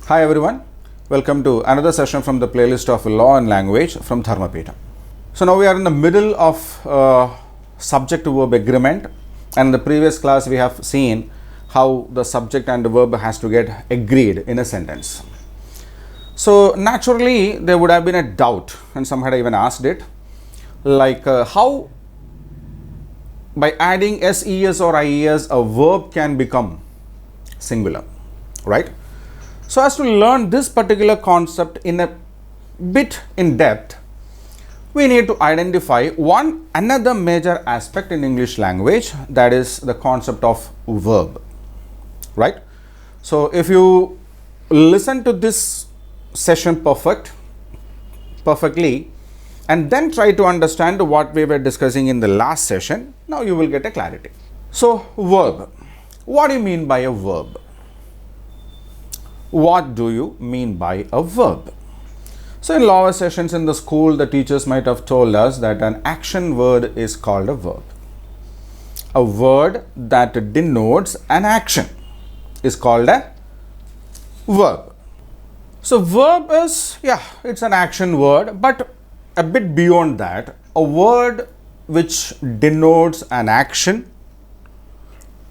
Hi everyone, welcome to another session from the playlist of Law and Language from Dharmapeetam. So now we are in the middle of subject to verb agreement, and in the previous class we have seen how the subject and the verb has to get agreed in a sentence. So naturally there would have been a doubt, and some had even asked it, like how by adding SES or IES a verb can become singular, right? So as to learn this particular concept in a bit in depth, we need to identify another major aspect in English language, that is the concept of verb, right? So if you listen to this session perfectly and then try to understand what we were discussing in the last session, now you will get a clarity. So verb, what do you mean by a verb? What do you mean by a verb? So in lower sessions in the school, the teachers might have told us that an action word is called a verb. A word that denotes an action is called a verb. So verb is, it's an action word, but a bit beyond that, a word which denotes an action,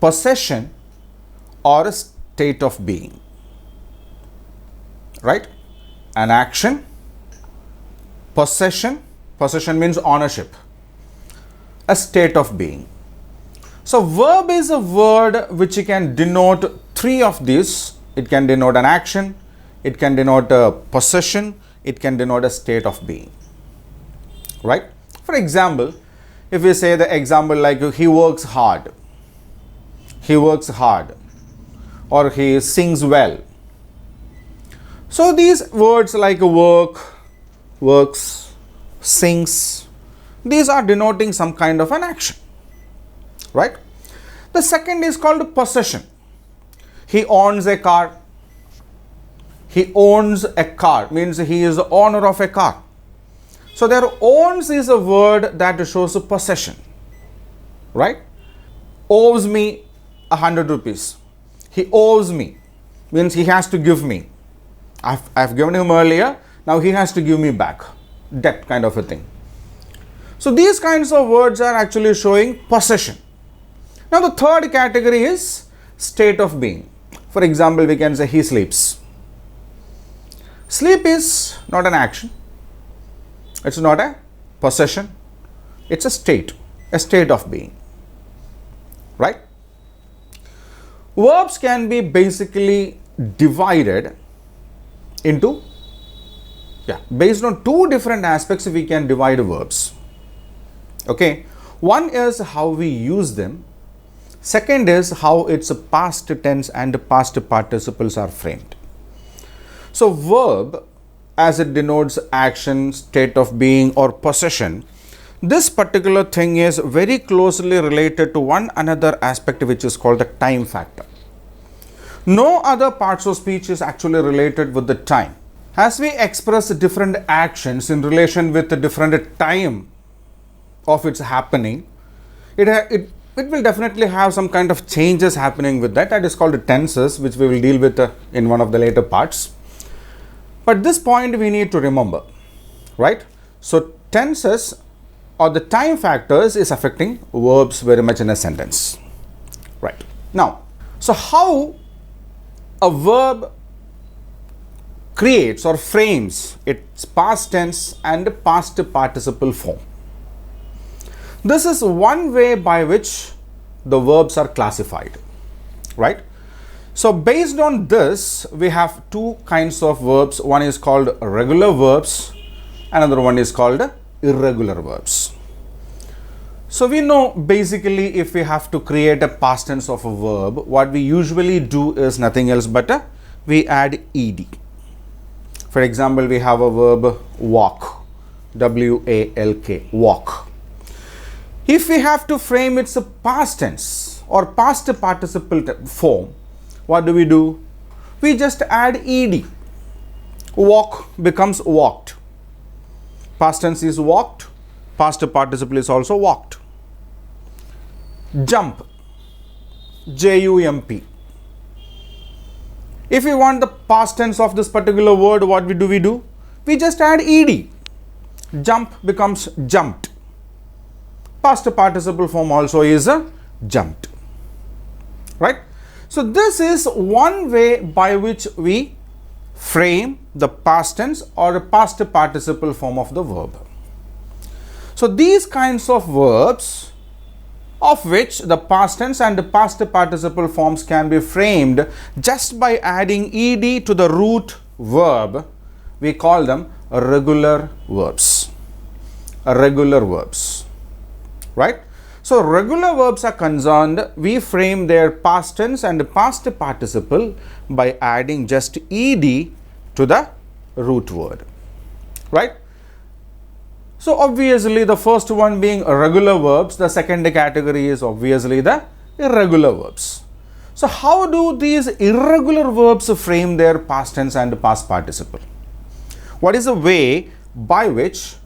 possession, or a state of being. Right? An action, possession means ownership, a state of being. So verb is a word which can denote three of these. It can denote an action, it can denote a possession, it can denote a state of being. Right? For example, if we say the example like he works hard, or he sings well. So these words like work, works, sings, these are denoting some kind of an action, right? The second is called possession. He owns a car. He owns a car means he is the owner of a car. So there owns is a word that shows a possession, right? Owes me 100 rupees. He owes me means he has to give me. I've given him earlier, now he has to give me back, debt kind of a thing. So these kinds of words are actually showing possession. Now the third category is state of being. For example, we can say he sleeps. Sleep is not an action, it's not a possession, it's a state of being, right? Verbs can be basically divided into, based on two different aspects we can divide verbs. Okay, one is how we use them, second is how its past tense and past participles are framed. So verb, as it denotes action, state of being or possession, this particular thing is very closely related to one another aspect which is called the time factor. No other parts of speech is actually related with the time. As we express different actions in relation with the different time of its happening, it will definitely have some kind of changes happening with that. That is called the tenses, which we will deal with in one of the later parts. But this point we need to remember, right? So tenses or the time factors is affecting verbs very much in a sentence, right? Now, so how a verb creates or frames its past tense and past participle form. This is one way by which the verbs are classified, right? So based on this, we have two kinds of verbs. One is called regular verbs, another one is called irregular verbs. So we know basically if we have to create a past tense of a verb, what we usually do is nothing else but we add ed. For example, we have a verb walk, W-A-L-K, walk. If we have to frame its past tense or past participle form, what do? We just add ed. Walk becomes walked. Past tense is walked, past participle is also walked. Jump, J-U-M-P. If we want the past tense of this particular word, what we do? We just add ed. Jump becomes jumped. Past participle form also is jumped. Right? So this is one way by which we frame the past tense or a past participle form of the verb. So these kinds of verbs, of which the past tense and the past participle forms can be framed just by adding ed to the root verb, we call them regular verbs. Regular verbs. Right? So regular verbs are concerned, we frame their past tense and past participle by adding just ed to the root word. Right? So obviously the first one being regular verbs, the second category is obviously the irregular verbs. So how do these irregular verbs frame their past tense and past participle? What is the way by which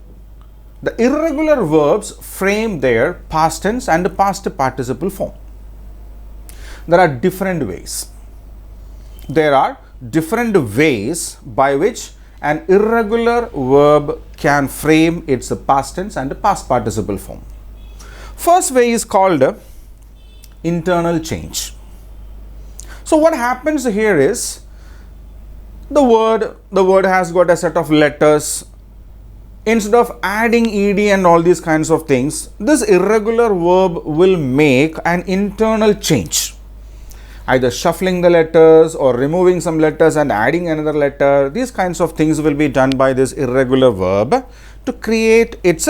the irregular verbs frame their past tense and past participle form? There are different ways. There are different ways by which an irregular verb can frame its past tense and past participle form. First way is called internal change. So what happens here is the word has got a set of letters. Instead of adding ed and all these kinds of things, this irregular verb will make an internal change, either shuffling the letters or removing some letters and adding another letter. These kinds of things will be done by this irregular verb to create its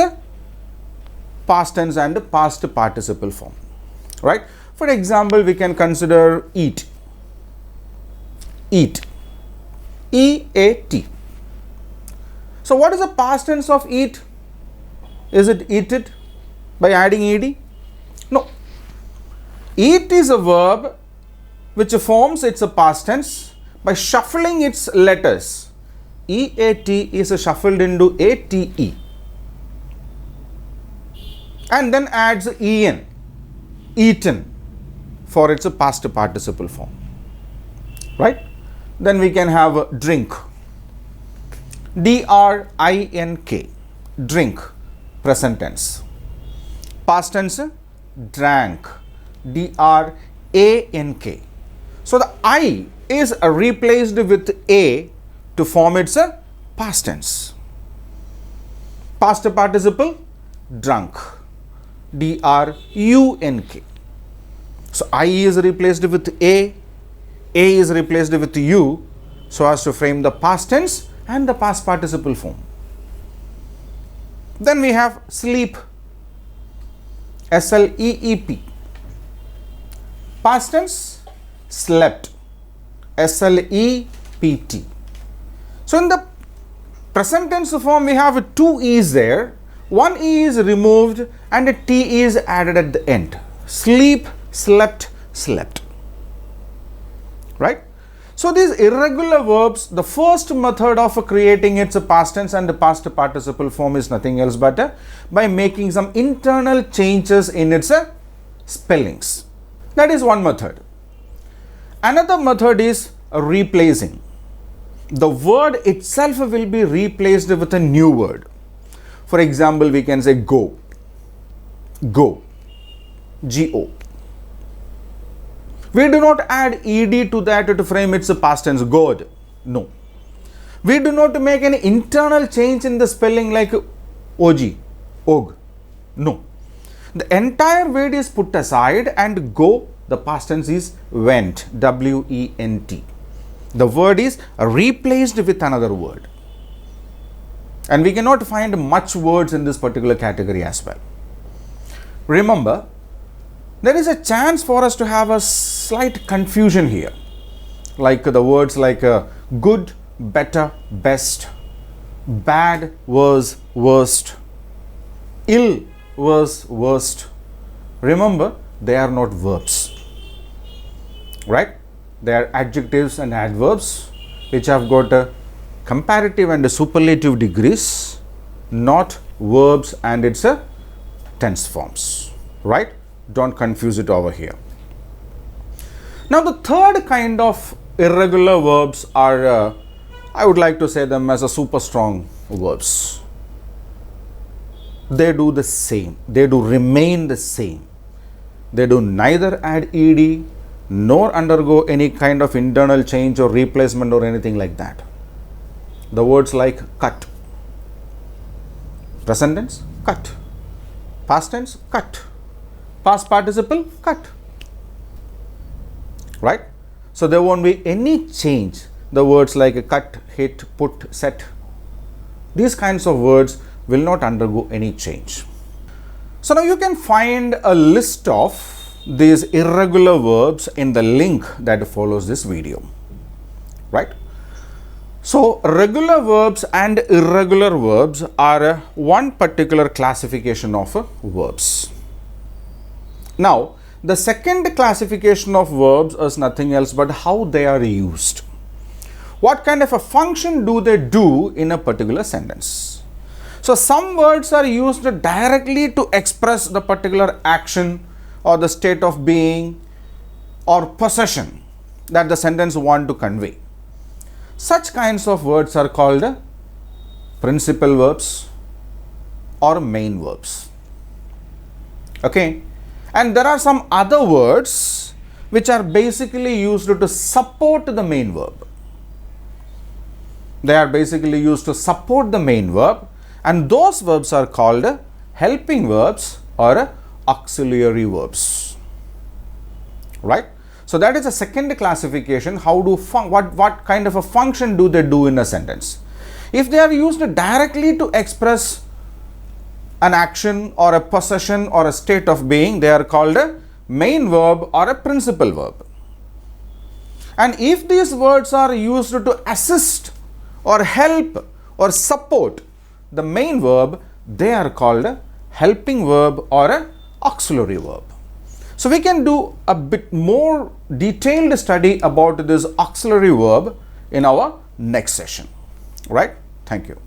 past tense and past participle form. Right? For example, we can consider eat. Eat. E-A-T. So what is the past tense of eat? Is it eated by adding ed? No. Eat is a verb which forms its past tense by shuffling its letters. E-A-T is shuffled into A-T-E and then adds en, eaten, for its past participle form. Right? Then we can have drink. D-R-I-N-K, drink, present tense. Past tense, drank, D-R-A-N-K. So the I is replaced with A to form its past tense. Past participle, drunk, D-R-U-N-K. So I is replaced with A is replaced with U, so as to frame the past tense and the past participle form. Then we have sleep, S-L-E-E-P. Past tense, slept, S-L-E-P-T. So in the present tense form, we have two E's there. One E is removed and a T is added at the end. Sleep, slept, slept. Right? So these irregular verbs, the first method of creating its past tense and the past participle form is nothing else but by making some internal changes in its spellings. That is one method. Another method is replacing. The word itself will be replaced with a new word. For example, we can say go. Go. G-O. We do not add ed to that to frame its past tense, good. No. We do not make any internal change in the spelling like og, og. No. The entire word is put aside and go, the past tense is went, W-E-N-T. The word is replaced with another word. And we cannot find much words in this particular category as well. Remember, there is a chance for us to have a slight confusion here, like the words like good, better, best, bad, worse, worst, ill, worse, worst. Remember, they are not verbs, right? They are adjectives and adverbs which have got a comparative and a superlative degrees, not verbs and its tense forms, right? Don't confuse it over here. Now the third kind of irregular verbs are, I would like to say them as a super strong verbs. They do the same. They do remain the same. They do neither add ed nor undergo any kind of internal change or replacement or anything like that. The words like cut. Present tense, cut. Past tense, cut. Past participle, cut. Right? So there won't be any change. The words like cut, hit, put, set. These kinds of words will not undergo any change. So now you can find a list of these irregular verbs in the link that follows this video. Right? So regular verbs and irregular verbs are one particular classification of verbs. Now, the second classification of verbs is nothing else but how they are used. What kind of a function do they do in a particular sentence? So some words are used directly to express the particular action or the state of being or possession that the sentence want to convey. Such kinds of words are called principal verbs or main verbs. Okay, and there are some other words which are basically used to support the main verb. They are basically used to support the main verb, and those verbs are called helping verbs or auxiliary verbs. Right? So that is the second classification. How do what kind of a function do they do in a sentence? If they are used directly to express an action or a possession or a state of being, they are called a main verb or a principal verb. And if these words are used to assist or help or support the main verb, they are called a helping verb or a auxiliary verb. So we can do a bit more detailed study about this auxiliary verb in our next session. Right? Thank you.